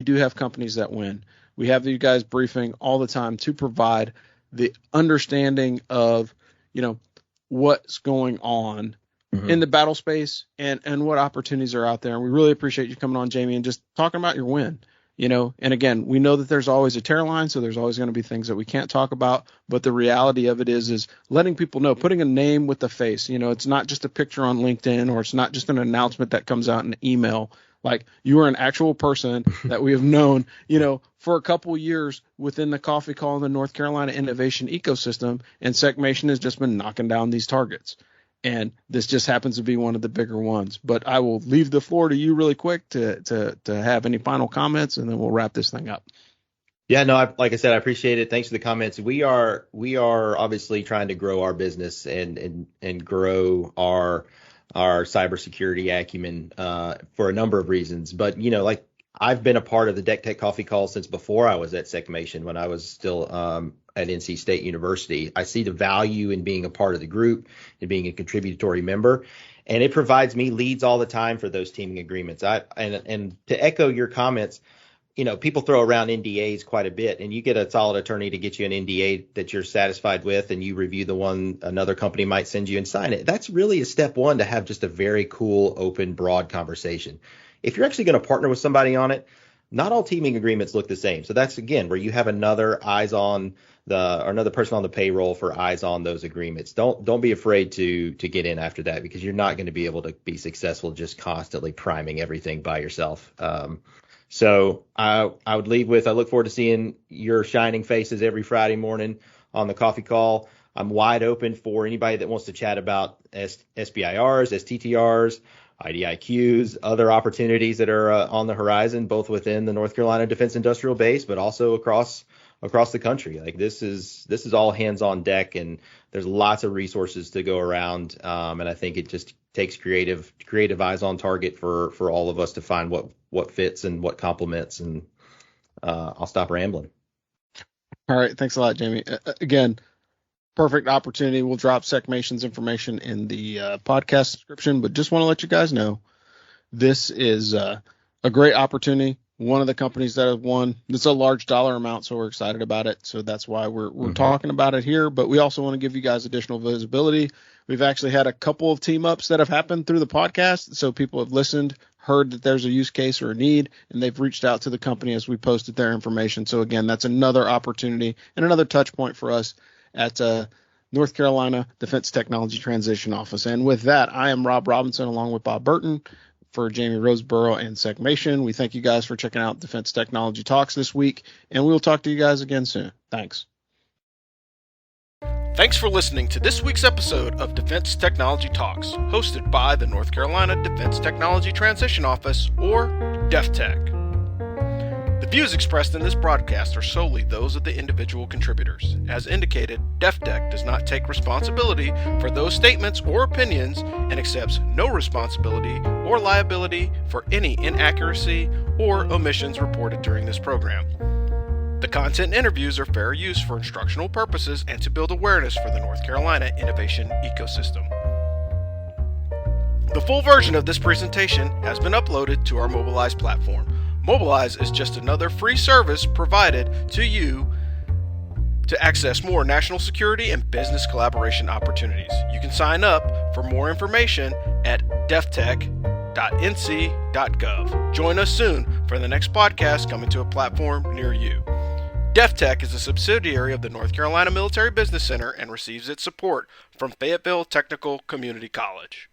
do have companies that win. We have you guys briefing all the time to provide the understanding of, what's going on in the battle space and what opportunities are out there. And we really appreciate you coming on, Jamie, and just talking about your win. And again, we know that there's always a tear line, so there's always going to be things that we can't talk about. But the reality of it is letting people know, putting a name with the face. It's not just a picture on LinkedIn, or it's not just an announcement that comes out in an email. Like, you are an actual person that we have known, for a couple of years within the coffee call in the North Carolina innovation ecosystem, and Secmation has just been knocking down these targets. And this just happens to be one of the bigger ones. But I will leave the floor to you really quick to have any final comments, and then we'll wrap this thing up. Yeah, no, like I said, I appreciate it. Thanks for the comments. We are obviously trying to grow our business and grow our cybersecurity acumen for a number of reasons. But, like, I've been a part of the DEFTECH Coffee Call since before I was at Secmation, when I was still at NC State University. I see the value in being a part of the group and being a contributory member, and it provides me leads all the time for those teaming agreements. And to echo your comments, people throw around NDAs quite a bit, and you get a solid attorney to get you an NDA that you're satisfied with, and you review the one another company might send you and sign it. That's really a step one to have just a very cool, open, broad conversation. If you're actually going to partner with somebody on it, not all teaming agreements look the same. So that's, again, where you have another another person on the payroll for eyes on those agreements. Don't be afraid to get in after that, because you're not going to be able to be successful just constantly priming everything by yourself. So I would leave with, I look forward to seeing your shining faces every Friday morning on the coffee call. I'm wide open for anybody that wants to chat about SBIRs, STTRs, IDIQs, other opportunities that are on the horizon, both within the North Carolina Defense Industrial Base, but also across the country. Like, this is all hands on deck, and there's lots of resources to go around. And I think it just takes creative eyes on target for all of us to find what fits and what complements. And I'll stop rambling. All right. Thanks a lot, Jamie. Again, perfect opportunity. We'll drop Secmation's information in the podcast description, but just want to let you guys know this is a great opportunity. One of the companies that have won. It's a large dollar amount, so we're excited about it. So that's why we're talking about it here. But we also want to give you guys additional visibility. We've actually had a couple of team ups that have happened through the podcast. So people have listened, heard that there's a use case or a need, and they've reached out to the company as we posted their information. So again, that's another opportunity and another touch point for us at North Carolina Defense Technology Transition Office. And with that, I am Rob Robinson along with Bob Burton for Jamie Roseborough and Secmation. We thank you guys for checking out Defense Technology Talks this week, and we'll talk to you guys again soon. Thanks. Thanks for listening to this week's episode of Defense Technology Talks, hosted by the North Carolina Defense Technology Transition Office, or DEFTECH. The views expressed in this broadcast are solely those of the individual contributors. As indicated, DEFTECH does not take responsibility for those statements or opinions and accepts no responsibility or liability for any inaccuracy or omissions reported during this program. The content and interviews are fair use for instructional purposes and to build awareness for the North Carolina innovation ecosystem. The full version of this presentation has been uploaded to our Mobilize platform. Mobilize is just another free service provided to you to access more national security and business collaboration opportunities. You can sign up for more information at deftech.nc.gov. Join us soon for the next podcast coming to a platform near you. DEFTECH is a subsidiary of the North Carolina Military Business Center and receives its support from Fayetteville Technical Community College.